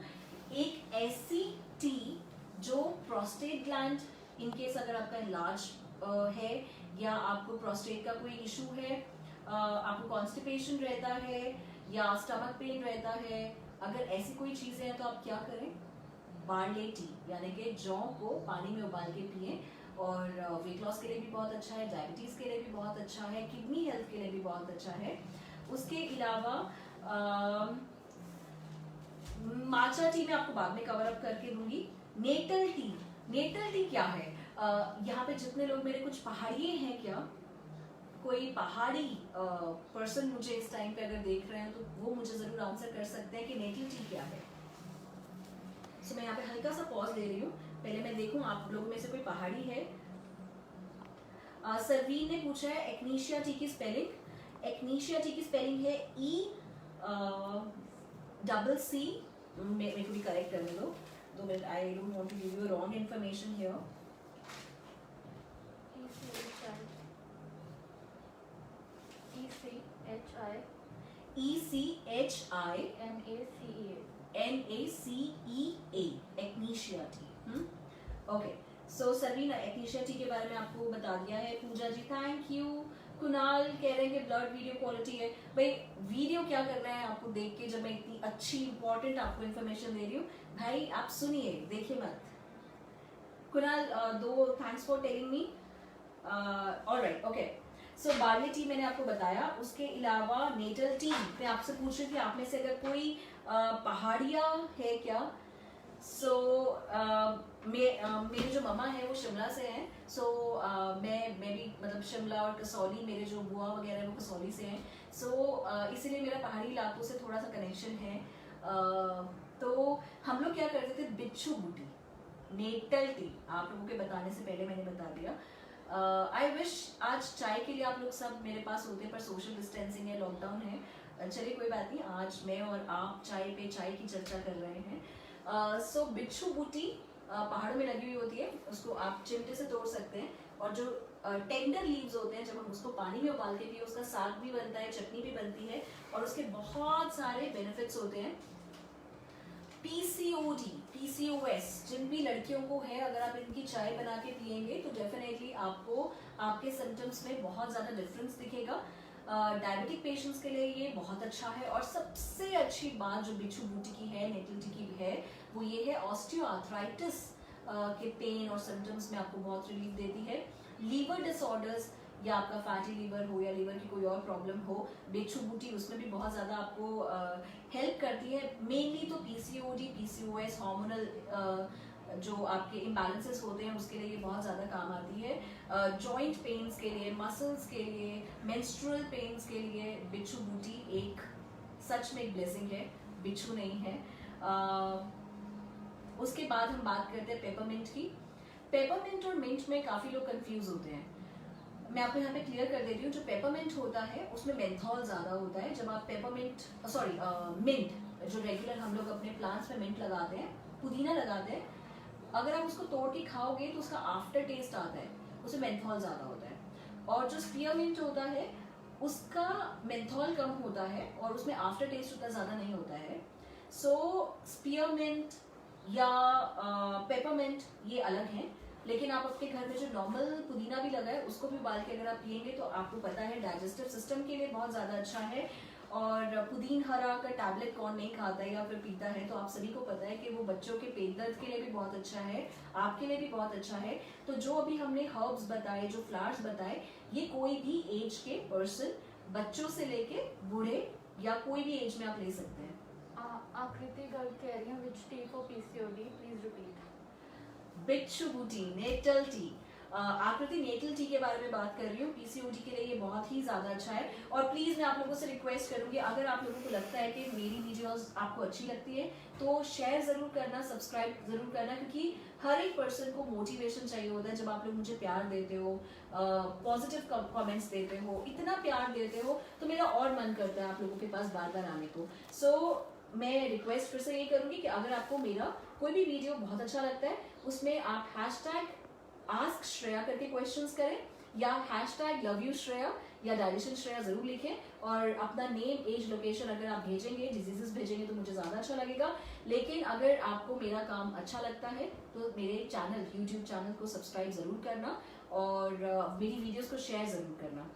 एक ऐसी टी जो प्रोस्टेट ग्लैंड, इनकेस अगर आपका इलाज है, या आपको प्रोस्टेट का कोई इशू है, आपको कॉन्स्टिपेशन रहता है, या स्टमक पेन रहता है, अगर ऐसी कोई चीज़ें हैं तो आप क्या करें, बार्ले टी यानी कि जौ को पानी में उबाल के पिए। और वेट लॉस के लिए भी बहुत अच्छा है, डायबिटीज़ के लिए भी बहुत अच्छा है, किडनी हेल्थ के लिए भी बहुत अच्छा है। उसके अलावा माचा टी मैं आपको बाद में कवर अप करके दूंगी। नेटल टी क्या है? यहाँ पे जितने लोग मेरे कुछ पहाड़िए हैं क्या, कोई पहाड़ी पर्सन मुझे इस टाइम पे अगर देख रहे हैं तो वो मुझे जरूर आंसर कर सकते हैं कि नेटल टी क्या है। सो मैं यहाँ पे हल्का सा पॉज दे रही हूँ, पहले मैं देखूं आप लोगों में से कोई पहाड़ी है। सरवीन ने पूछा है एक्नीशिया टी की स्पेलिंग। एक्नीशिया टी की स्पेलिंग है ECC, मेरे को भी करेक्ट करने दो 2 minute, I don't want to give you wrong information here. ECHINACEA echinacea tea. Okay, so Sarveen echinacea tea के बारे में आपको बता दिया है। Pooja ji thank you. कुणाल कह रहे हैं कि ब्लड वीडियो क्वालिटी है। भाई वीडियो क्या कर रहे हैं आपको देख के, जब मैं इतनी अच्छी इंपॉर्टेंट आपको इन्फॉर्मेशन दे रही हूँ। भाई आप सुनिए, देखिए मत। कुणाल दो thanks for telling me. Alright, okay. So barley T मैंने आपको बताया। उसके अलावा नेटल टी मैं आपसे पूछ रही थी, आप में से अगर कोई पहाड़िया है क्या? सो मेरे जो मम्मा है वो शिमला से हैं। सो मैं भी मतलब शिमला और कसौली, मेरे जो बुआ वगैरह है वो कसौली से हैं। सो इसीलिए मेरा पहाड़ी इलाकों से थोड़ा सा कनेक्शन है। तो हम लोग क्या करते थे, बिच्छू बूटी नेटल टी आप लोगों के बताने से पहले मैंने बता दिया। आई विश आज चाय के लिए आप लोग सब मेरे पास होते, पर सोशल डिस्टेंसिंग है, लॉकडाउन है। चलिए कोई बात नहीं, आज मैं और आप चाय पे चाय की चर्चा कर रहे हैं। सो बिच्छू बूटी पहाड़ों में लगी हुई होती है, उसको आप चिमटे से तोड़ सकते हैं। और जो टेंडर लीव्स होते हैं, जब हम उसको पानी में उबाल के पिए, उसका साग भी बनता है, चटनी भी बनती है, और उसके बहुत सारे बेनिफिट्स होते हैं। PCOS जिन भी लड़कियों को है, अगर आप इनकी चाय बना के पियेंगे तो डेफिनेटली आपको आपके सिम्टम्स में बहुत ज़्यादा डिफरेंस दिखेगा। डायबिटिक पेशेंट्स के लिए ये बहुत अच्छा है। और सबसे अच्छी बात जो बिच्छू बूटी की है, नेटल टी की है, वो ये है ऑस्टियोआर्थराइटिस के पेन और सिम्टम्स में आपको बहुत रिलीफ देती है। लीवर डिसऑर्डर्स, या आपका फैटी लीवर हो या लीवर की कोई और प्रॉब्लम हो, बिच्छू बूटी उसमें भी बहुत ज़्यादा आपको हेल्प करती है। मेनली तो PCOD, PCOS, हार्मोनल जो आपके इम्बैलेंसेस होते हैं उसके लिए ये बहुत ज़्यादा काम आती है। जॉइंट पेन्स के लिए, मसल्स के लिए, मेंस्ट्रुअल पेन्स के लिए बिच्छू बूटी एक सच में एक ब्लेसिंग है, बिच्छू नहीं है। उसके बाद हम बात करते हैं पेपरमिंट की। पेपरमिंट और मिंट में काफ़ी लोग कंफ्यूज होते हैं। मैं आपको यहाँ पे क्लियर कर देती हूँ। जो पेपरमिंट होता है उसमें मेंथॉल ज़्यादा होता है। जब आप मिंट जो रेगुलर हम लोग अपने प्लांट्स में मिंट लगाते हैं, पुदीना लगाते हैं, अगर आप उसको तोड़ के खाओगे तो उसका आफ्टर टेस्ट आता है, उसमें मेंथॉल ज़्यादा होता है। और जो स्पीयरमिंट होता है उसका मेंथॉल कम होता है और उसमें आफ्टर टेस्ट उतना ज़्यादा नहीं होता है। सो स्पीयरमिंट या पेपरमिंट ये अलग हैं, लेकिन आप अपने घर में जो नॉर्मल पुदीना भी लगा है उसको भी उबाल के अगर आप पियेंगे तो आपको पता है डाइजेस्टिव सिस्टम के लिए बहुत ज़्यादा अच्छा है। और पुदीन हरा का टैबलेट कौन नहीं खाता है या फिर पीता है, तो आप सभी को पता है कि वो बच्चों के पेट दर्द के लिए भी बहुत अच्छा है, आपके लिए भी बहुत अच्छा है। तो जो अभी हमने हर्ब्स बताए, जो फ्लावर्स बताए, ये कोई भी एज के पर्सन, बच्चों से लेके बूढ़े या कोई भी एज में आप ले सकते हैं। आकृति गर्ग कह रही है which tea for PCOD, please repeat. बिच्छू बूटी, नेटल टी। आकृति नेटल टी के बारे में बात कर रही हूँ। PCOD के लिए ये बहुत ही ज़्यादा अच्छा है। और प्लीज़ मैं आप लोगों से रिक्वेस्ट करूँगी, अगर आप लोगों को लगता है कि मेरी वीडियोस आपको अच्छी लगती है तो शेयर ज़रूर करना, सब्सक्राइब ज़रूर करना, क्योंकि हर एक पर्सन को मोटिवेशन चाहिए होता है। जब आप लोग मुझे प्यार देते हो, पॉजिटिव कमेंट्स देते हो, इतना प्यार देते हो, तो मेरा और मन करता है आप लोगों के पास बार बार आने को। सो मैं रिक्वेस्ट फिर से ये करूँगी कि अगर आपको मेरा कोई भी वीडियो बहुत अच्छा लगता है, उसमें आप #ask श्रेया करके क्वेश्चंस करें, या #LoveYouShreya या डायरेक्शन श्रेया जरूर लिखें, और अपना नेम, एज, लोकेशन अगर आप भेजेंगे, डिजीजेस भेजेंगे तो मुझे ज़्यादा अच्छा लगेगा। लेकिन अगर आपको मेरा काम अच्छा लगता है तो मेरे चैनल, यूट्यूब चैनल को सब्सक्राइब ज़रूर करना और मेरी वीडियोस को शेयर ज़रूर करना।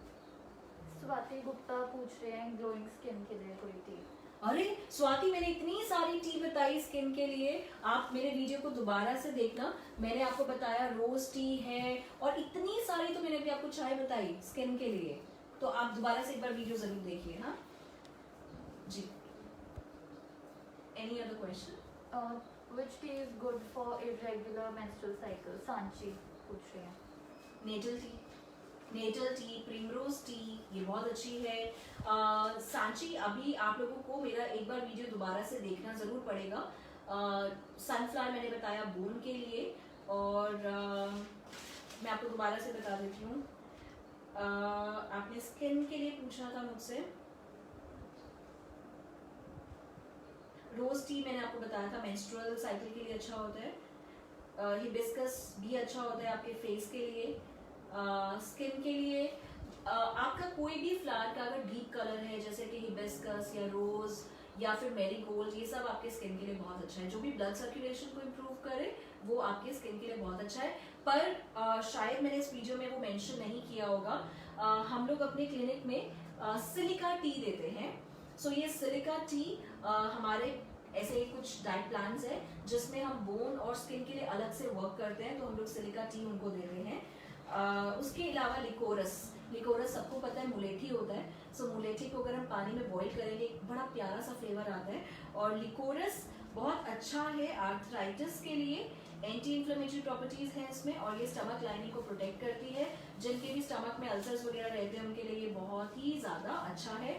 स्वाति गुप्ता पूछ रहे हैं ग्लोइंग स्किन के लिए कोई टी। अरे स्वाति, मैंने इतनी सारी टी बताई स्किन के लिए, आप मेरे वीडियो को दोबारा से देखना। मैंने आपको बताया रोज टी है और इतनी सारी, तो मैंने भी आपको चाय बताई स्किन के लिए, तो आप दोबारा से एक बार वीडियो जरूर देखिए। हाँ जी, any other question? Which tea is good for irregular menstrual cycle? Sanchi पूछ रहे हैं। Nettle tea, nettle tea, primrose tea, ये बहुत अच्छी है। सांची, अभी आप लोगों को मेरा एक बार वीडियो दोबारा से देखना जरूर पड़ेगा। सनफ्लावर मैंने बताया बोन के लिए, और मैं आपको दोबारा से बता देती हूँ। आपने स्किन के लिए पूछा था मुझसे, रोज टी मैंने आपको बताया था मेंस्ट्रुअल साइकिल के लिए अच्छा होता है। हिबिस्कस भी अच्छा होता है आपके फेस के लिए। स्किन के लिए आपका कोई भी फ्लावर का अगर डीप कलर है, जैसे कि हिबिस्कस या रोज या फिर मैरीगोल्ड, ये सब आपके स्किन के लिए बहुत अच्छा है। जो भी ब्लड सर्कुलेशन को इम्प्रूव करे वो आपके स्किन के लिए बहुत अच्छा है। पर शायद मैंने इस वीडियो में वो मेंशन नहीं किया होगा, हम लोग अपने क्लिनिक में सिलिका टी देते हैं। सो ये सिलिका टी हमारे ऐसे कुछ डाइट प्लान्स है जिसमें हम बोन और स्किन के लिए अलग से वर्क करते हैं, तो हम लोग सिलिका टी उनको दे रहे हैं। उसके अलावा लिकोरस, लिकोरस सबको पता है मुलेठी होता है। सो मुलेठी को अगर हम पानी में बॉईल करेंगे एक बड़ा प्यारा सा फ्लेवर आता है। और लिकोरस बहुत अच्छा है आर्थराइटिस के लिए, एंटी इन्फ्लेमेटरी प्रॉपर्टीज है इसमें, और ये स्टमक लाइनिंग को प्रोटेक्ट करती है। जिनके भी स्टमक में अल्सर्स वगैरह रहते हैं उनके लिए ये बहुत ही ज़्यादा अच्छा है।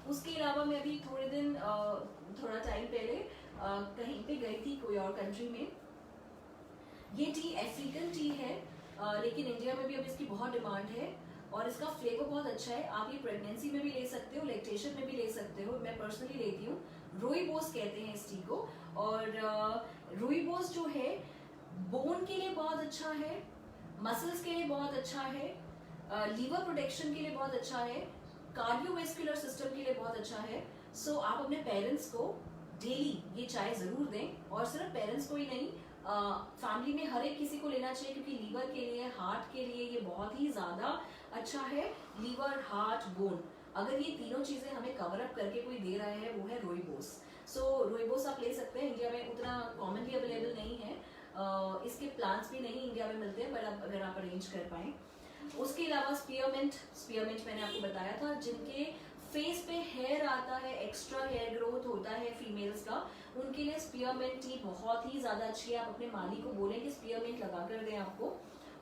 उसके अलावा मैं अभी थोड़ा टाइम पहले कहीं पे गई थी कोई और कंट्री में। ये टी अफ्रीकन टी है, लेकिन इंडिया में भी अब इसकी बहुत डिमांड है और इसका फ्लेवर बहुत अच्छा है। आप ये प्रेगनेंसी में भी ले सकते हो, लैक्टेशन में भी ले सकते हो। मैं पर्सनली लेती हूँ। रूइबोस कहते हैं इस टी को, और रूइबोस जो है बोन के लिए बहुत अच्छा है, मसल्स के लिए बहुत अच्छा है, लीवर प्रोटेक्शन के लिए बहुत अच्छा है, कार्डियोवैस्कुलर सिस्टम के लिए बहुत अच्छा है। सो आप अपने पेरेंट्स को डेली ये चाय जरूर दें, और सिर्फ पेरेंट्स को ही नहीं, फैमिली में हर एक किसी को लेना चाहिए, क्योंकि लीवर के लिए, हार्ट के लिए ये बहुत ही ज्यादा अच्छा है। लीवर, हार्ट, बोन, अगर ये तीनों चीजें हमें कवर अप करके कोई दे रहा है वो है रूइबोस। सो रूइबोस आप ले सकते हैं। इंडिया में उतना कॉमनली अवेलेबल नहीं है, इसके प्लांट्स भी नहीं इंडिया में मिलते हैं, बट अगर आप अरेंज कर पाए। उसके अलावा स्पीयरमिंट, स्पीयरमिंट मैंने आपको बताया था, जिनके फेस पे हेयर आता है, एक्स्ट्रा हेयर ग्रोथ होता है फीमेल्स का, उनके लिए स्पीयरमिंट टी बहुत ही ज्यादा अच्छी है। आप अपने माली को बोलें कि स्पीयरमिंट लगा कर दें आपको।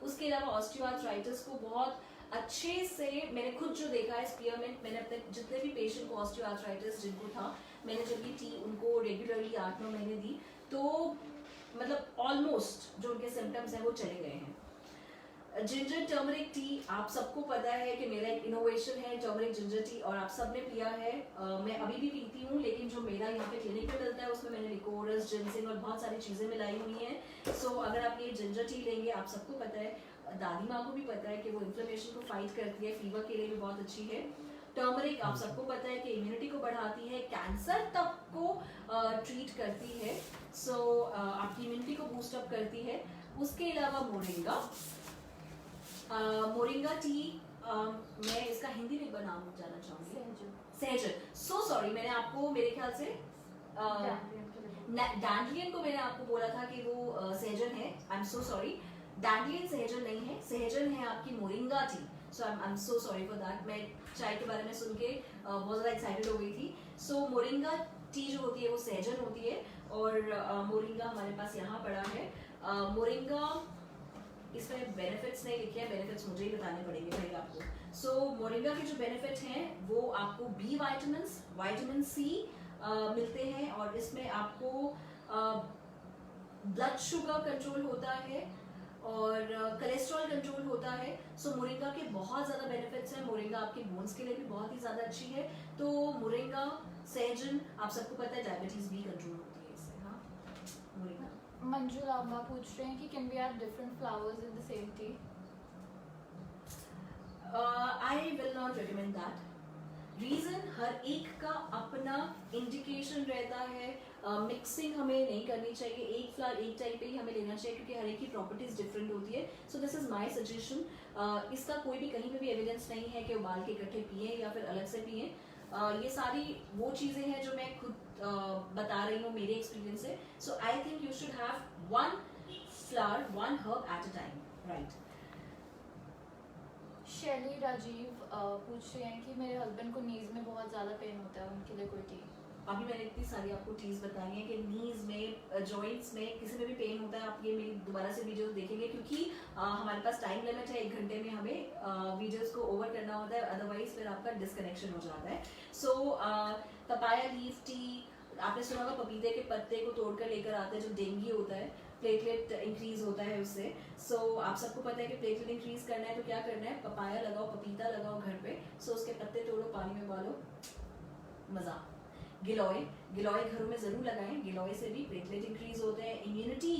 उसके अलावा ऑस्टियोआर्थराइटिस को बहुत अच्छे से, मैंने खुद जो देखा है स्पीयरमिंट, मैंने अपने जितने भी पेशेंट को ऑस्टियोआर्थराइटिस जिनको था, मैंने जब ये टी उनको रेगुलरली 8-9 महीने दी, तो मतलब ऑलमोस्ट जो उनके सिम्टम्स हैं वो चले गए हैं। जिंजर टर्मरिक टी, आप सबको पता है कि मेरा एक इनोवेशन है टर्मरिक जिंजर टी, और आप सबने पिया है। मैं अभी भी पीती हूँ, लेकिन जो मेरा यहाँ पे क्लिनिक में मिलता है उसमें मैंने लिकोरस, जिनसिंग और बहुत सारी चीजें मिलाई हुई हैं। सो अगर आप ये जिंजर टी लेंगे, आप सबको पता है, दादी माँ को भी पता है कि वो इन्फ्लेमेशन को फाइट करती है, फीवर के लिए भी बहुत अच्छी है। टर्मरिक आप सबको पता है कि इम्यूनिटी को बढ़ाती है, कैंसर तक को ट्रीट करती है। सो आपकी इम्यूनिटी को बूस्ट अप करती है। उसके अलावा मोरिंगा, मोरिंगा टी, मैं इसका हिंदी में नाम जाना चाहूंगी, सहजन। सो सॉरी, मैंने आपको मेरे ख्याल से डैंडलियन को मैंने आपको बोला था कि वो सहजन है। आई एम सो सॉरी, डैंडलियन सहजन नहीं है, सहजन है आपकी moringa T. So I am so sorry for that. मैं चाय के बारे में सुन के बहुत ज़्यादा एक्साइटेड हो गई थी। सो मोरिंगा टी जो होती है वो सहजन होती है, और मोरिंगा हमारे पास यहाँ पड़ा है। मोरिंगा, इसमें बेनिफिट्स नहीं लिखे हैं, बेनिफिट्स मुझे ही बताने पड़ेंगे भाई आपको। सो मोरिंगा के जो बेनिफिट हैं वो आपको बी वाइटामिन, विटामिन सी मिलते हैं, और इसमें आपको ब्लड शुगर कंट्रोल होता है और कोलेस्ट्रॉल कंट्रोल होता है। सो मोरिंगा के बहुत ज़्यादा बेनिफिट्स हैं। मोरिंगा आपके बोन्स के लिए भी बहुत ही ज़्यादा अच्छी है। तो मोरिंगा, सहजन, आप सबको पता है डायबिटीज़ भी कंट्रोल होती है इससे। हाँ, मोरिंगा। मंजू लांबा पूछ रहे हैं कि can we have different flowers in the same tea? I will not recommend that. Reason, हर एक का अपना इंडिकेशन रहता है। मिक्सिंग हमें नहीं करनी चाहिए, एक फ्लावर एक टाइप पे ही हमें लेना चाहिए, क्योंकि हर एक की प्रॉपर्टीज डिफरेंट होती है। So this is my suggestion. इसका कोई भी कहीं पे भी एविडेंस नहीं है कि उबाल के इकट्ठे पिए या फिर अलग से पिए। ये सारी वो चीज़ें हैं जो मैं खुद बता रही हूँ मेरे एक्सपीरियंस से. So I think you should have one flower, one herb at a time, right. Shaili Rajeev पूछ रहे हैं कि मेरे हस्बैंड को नीज में बहुत ज़्यादा पेन होता है, उनके लिए कोई टी. अभी मैंने इतनी सारी आपको चीज़ बताई है कि नीज में, जॉइंट्स में, किसी में भी पेन होता है, आप ये मेरी दोबारा से वीडियोस देखेंगे क्योंकि हमारे पास टाइम लिमिट है, 1 घंटे में हमें वीडियोस को ओवर करना होता है, अदरवाइज फिर आपका डिस्कनेक्शन हो जाता है. सो पपाया लीफ टी, आपने सुना होगा पपीते के पत्ते को तोड़कर लेकर आते हैं, जो डेंगू होता है, प्लेटलेट इंक्रीज होता है उससे. सो आप सबको पता है कि प्लेटलेट इंक्रीज करना है तो क्या करना है, पपाया लगाओ, पपीता लगाओ घर पे. सो उसके पत्ते तोड़ो, पानी में उबालो, मजा. गिलोय घरों में जरूर लगाएं. गिलोय से भी प्लेटलेट इंक्रीज होते हैं, इम्यूनिटी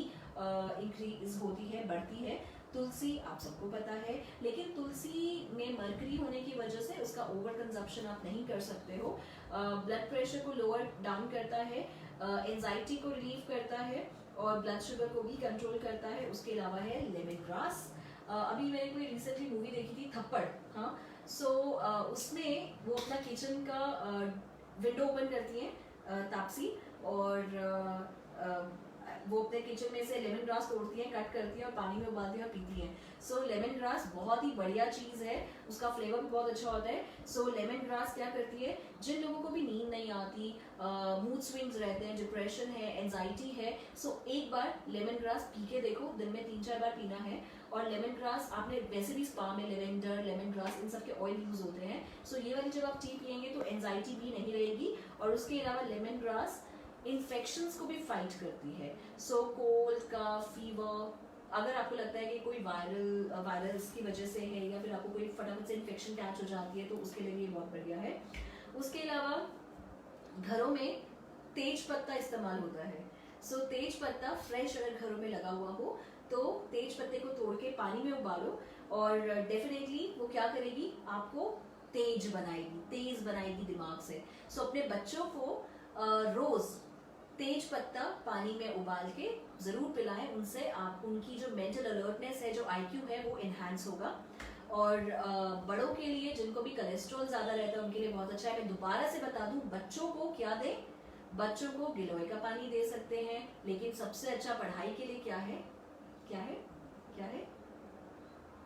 इंक्रीज होती है, बढ़ती है. तुलसी आप सबको पता है, लेकिन तुलसी में मर्करी होने की वजह से उसका ओवर कंजप्शन आप नहीं कर सकते हो. ब्लड प्रेशर को लोअर डाउन करता है, एंजाइटी को रिलीव करता है और ब्लड शुगर को भी कंट्रोल करता है. उसके अलावा है लेमन ग्रास. अभी मैंने कोई रिसेंटली मूवी देखी थी थप्पड़, हाँ. सो उसमें वो अपना किचन का विंडो ओपन करती हैं तापसी, और वो अपने किचन में से लेमन ग्रास तोड़ती हैं, कट करती हैं और पानी में उबालती हैं और पीती हैं. सो लेमन ग्रास बहुत ही बढ़िया चीज़ है, उसका फ्लेवर भी बहुत अच्छा होता है. सो लेमन ग्रास क्या करती है, जिन लोगों को भी नींद नहीं आती, मूड स्विंग्स रहते हैं, डिप्रेशन है, एंजाइटी है, सो एक बार लेमन ग्रास पी के देखो. दिन में 3-4 बार पीना है. और लेमन ग्रास आपने वैसे भी स्पा में लेवेंडर, लेमन ग्रास, इन सब के ऑयल यूज होते हैं. सो ये वाली जब आप टी पियेंगे तो एंजाइटी भी नहीं रहेगी. और उसके अलावा लेमन ग्रास इन्फेक्शंस को भी फाइट करती है. सो कोल्ड का फीवर, अगर आपको लगता है कि कोई वायरस की वजह से है या फिर आपको कोई फटाफट से इन्फेक्शन कैच हो जाती है तो उसके लिए ये बहुत बढ़िया है. उसके अलावा घरों में तेज पत्ता इस्तेमाल होता है. सो तेज पत्ता फ्रेश अगर घरों में लगा हुआ हो तो तेज पत्ते को तोड़ के पानी में उबालो और डेफिनेटली वो क्या करेगी, आपको तेज बनाएगी दिमाग से. सो अपने बच्चों को रोज तेज पत्ता पानी में उबाल के जरूर पिलाएं. उनसे आप उनकी जो मेंटल अलर्टनेस है, जो आईक्यू है, वो इनहैंस होगा. और बड़ों के लिए जिनको भी कोलेस्ट्रॉल ज्यादा रहता है उनके लिए बहुत अच्छा है. मैं दोबारा से बता दूं, बच्चों को क्या दें, बच्चों को गिलोय का पानी दे सकते हैं, लेकिन सबसे अच्छा पढ़ाई के लिए क्या है, क्या है, क्या है,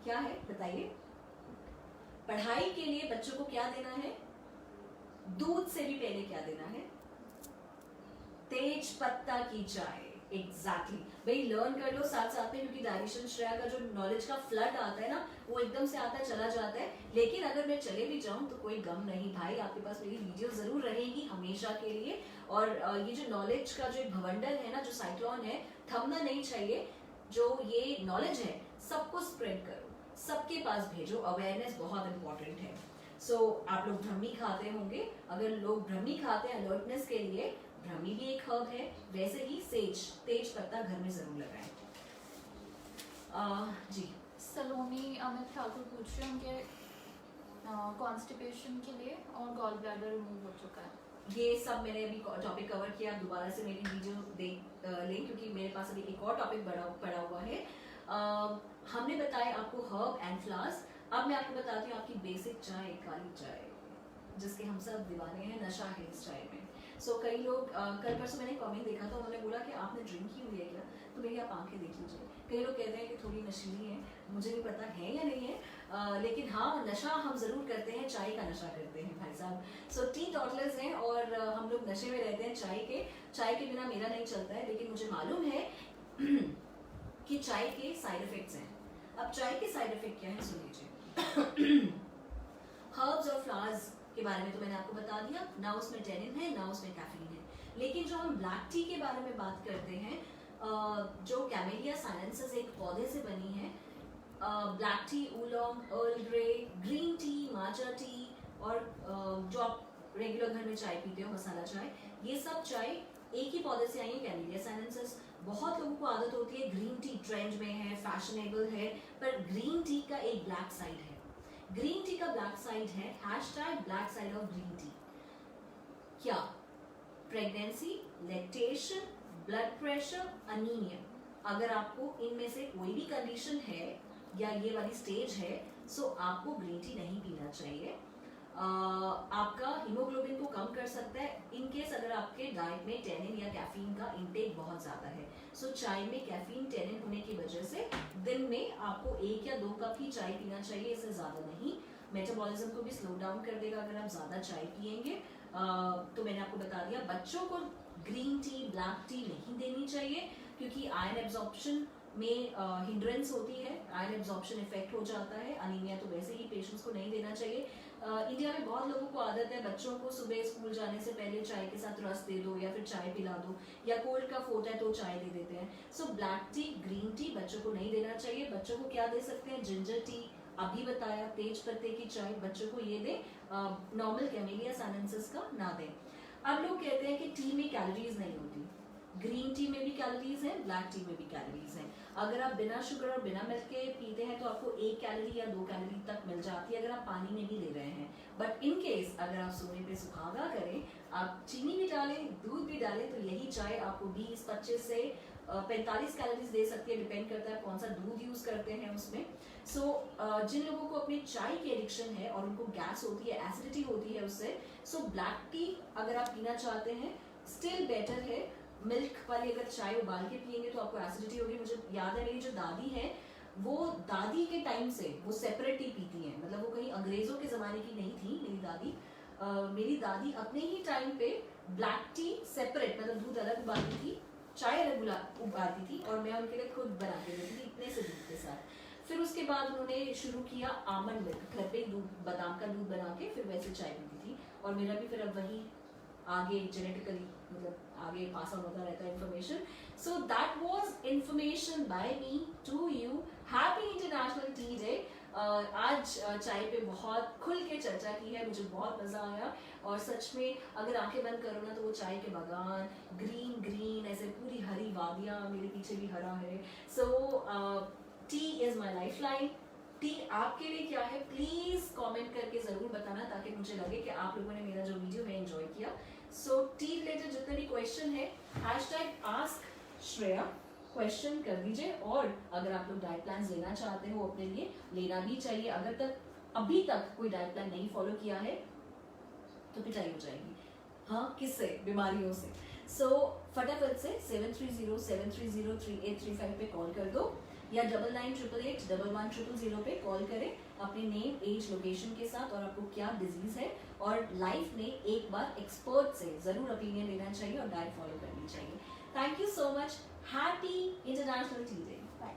क्या है बताइए. पढ़ाई के लिए बच्चों को क्या देना है, दूध से भी पहले क्या देना है, तेज पत्ता की चाय. एग्जैक्टली भाई, लर्न कर लो साथ साथ में, क्योंकि डायरेक्शन श्रेया का जो नॉलेज का फ्लड आता है ना, वो एकदम से आता है चला जाता है. लेकिन अगर मैं चले भी जाऊं तो कोई गम नहीं भाई, आपके पास मेरी वीडियो जरूर रहेगी हमेशा के लिए. और ये जो नॉलेज का जो एक भवंडर है ना, जो साइक्लोन है, थमना नहीं चाहिए. जो ये नॉलेज है सबको स्प्रेड करो, सबके पास भेजो. अवेयरनेस बहुत इंपॉर्टेंट है. सो आप लोग ब्रह्मी खाते होंगे, अगर लोग ब्रह्मी खाते हैं अलर्टनेस के लिए, ब्रह्मी भी एक हर्ब है. वैसे ही सेज, तेज पत्ता घर में जरूर लगाएं. जी. सलोनी अमित ठाकुर पूछ रहे हैं उनके कॉन्स्टिपेशन के लिए और गॉल ब्लैडर रिमूव हो चुका है. ये सब मैंने अभी टॉपिक कवर किया. दोबारा से मेरी वीडियो देख लें क्योंकि मेरे पास अभी एक और टॉपिक पड़ा हुआ है. हमने बताया आपको हर्ब एंड फ्लावर्स. अब मैं आपको बताती हूँ आपकी बेसिक चाय, काली चाय, जिसके हम सब दीवाने हैं, नशा है इस चाय में. सो कई लोग, कल परसों मैंने कमेंट देखा था, उन्होंने बोला कि आपने ड्रिंक की हुई है क्या, तो मेरी आप आंखें देख लीजिए. कई लोग कहते हैं कि थोड़ी नशीली है, मुझे नहीं पता है या नहीं है, लेकिन हाँ नशा हम जरूर करते हैं, चाय का नशा करते हैं भाई साहब. सो टी टॉटलर्स हैं और हम लोग नशे में रहते हैं चाय के बिना मेरा नहीं चलता है. लेकिन मुझे मालूम है कि चाय के साइड इफेक्ट्स हैं. अब चाय के साइड इफेक्ट क्या है सुन लीजिए. हर्ब्स और फ्लावर्स के बारे में तो मैंने आपको बता दिया, ना उसमें टेनिन है ना उसमें कैफीन है. लेकिन जो हम ब्लैक टी के बारे में बात करते हैं, जो कैमेलिया साइनेंसिस एक पौधे से बनी है, black T, oolong, earl grey, green tea, matcha tea, और जो आप रेगुलर घर में चाय पीते हो, मसाला चाय, ये सब चाय एक ही पौधे से आई है, कैमेलिया साइनेंसिस. बहुत लोगों को आदत होती है ग्रीन टी ट्रेंड में है, फैशनेबल है, पर ग्रीन टी का एक ब्लैक साइड है. ग्रीन टी का ब्लैक साइड है #black side of green tea. क्या? Pregnancy, lactation, blood pressure, anaemia. अगर आपको इनमें से कोई भी कंडीशन है या ये वाली स्टेज है, सो आपको ग्रीन टी नहीं पीना चाहिए. आपका हीमोग्लोबिन को कम कर सकता है इनकेस अगर आपके डाइट में टेनिन या कैफीन का इंटेक बहुत ज्यादा है। सो चाय में कैफीन टेनिन होने की वजह से दिन में आपको 1 या 2 कप ही चाय पीना चाहिए, इससे ज्यादा नहीं। मेटाबॉलिज्म को भी स्लो डाउन कर देगा अगर आप ज्यादा चाय पियेंगे। तो मैंने आपको बता दिया, बच्चों को ग्रीन टी ब्लैक टी नहीं देनी चाहिए क्योंकि आयरन एब्जॉर्प्शन में हिंड्रेंस होती है, आयरन एब्जॉर्प्शन इफेक्ट हो जाता है। अनीमिया तो वैसे ही पेशेंट्स को नहीं देना चाहिए। इंडिया में बहुत लोगों को आदत है बच्चों को सुबह स्कूल जाने से पहले चाय के साथ रस दे दो या फिर चाय पिला दो, या कोल्ड कफ होता है तो चाय दे देते हैं। So black tea green tea बच्चों को नहीं देना चाहिए। बच्चों को क्या दे सकते हैं, जिंजर टी अभी बताया, तेज पत्ते की चाय बच्चों को ये दे, नॉर्मल कैमेलिया साइनेंसिस का ना दें। अब लोग कहते हैं कि टी में कैलोरीज नहीं होती, ग्रीन टी में भी कैलोरीज हैं, ब्लैक टी में भी कैलोरीज हैं। अगर आप बिना शुगर और बिना मिल्क के पीते हैं तो आपको 1 कैलोरी या 2 कैलोरी तक मिल जाती है अगर आप पानी में भी ले रहे हैं। बट इन केस अगर आप सोने पे सुहागा करें, आप चीनी भी डालें, दूध भी डालें, तो यही चाय आपको 20-25 से 45 कैलोरीज दे सकती है, डिपेंड करता है कौन सा दूध यूज करते हैं उसमें। सो जिन लोगों को अपनी चाय की एडिक्शन है और उनको गैस होती है, एसिडिटी होती है उससे, सो ब्लैक टी अगर आप पीना चाहते हैं स्टिल बेटर है। मिल्क वाली अगर चाय उबाल के पियेंगे तो आपको एसिडिटी होगी। मुझे याद है मेरी जो दादी है वो दादी के टाइम से वो सेपरेट टी पीती हैं, मतलब वो कहीं अंग्रेजों के जमाने की नहीं थी मेरी दादी। मेरी दादी अपने ही टाइम पे ब्लैक टी सेपरेट, मतलब दूध अलग उबालती थी, चाय अलग उबालती थी, और मैं उनके लिए खुद बना के देती थी इतने से दूध के साथ। फिर उसके बाद उन्होंने शुरू किया आमंड मिल्क, घर पे दूध, बादाम का दूध बना के फिर वैसे चाय पीती थी। और मेरा भी फिर अब वही आगे जेनेटिकली मतलब आगे पास ऑन होता रहता है information. So that was information by me to you. Happy international tea day. आज चाय पे बहुत खुल के चर्चा की है, मुझे बहुत मजा आया। और सच में अगर आंखें बंद करो ना तो वो चाय के बागान, ग्रीन ग्रीन ऐसे पूरी हरी वादियां, मेरे पीछे भी हरा है। So tea is my lifeline. Tea आपके लिए क्या है प्लीज कमेंट करके जरूर बताना, ताकि मुझे लगे कि आप लोगों ने मेरा जो वीडियो है एंजॉय किया। सो टी रिलेटेड जितने भी क्वेश्चन है #AskShreya क्वेश्चन कर दीजिए। और अगर आप लोग डाइट प्लान लेना चाहते हो अपने लिए, लेना भी चाहिए। अगर अभी तक कोई डाइट प्लान नहीं फॉलो किया है तो पिटाई हो जाएगी। हाँ, किससे? बीमारियों से। सो फटाफट से 7307303835 पे कॉल कर दो, या 9988811000 पे कॉल करें अपने नेम, एज, लोकेशन के साथ, और आपको क्या डिजीज है। और लाइफ में एक बार एक्सपर्ट से जरूर ओपिनियन लेना चाहिए और डाइट फॉलो करनी चाहिए। Thank you so much. Happy international tea day. Bye.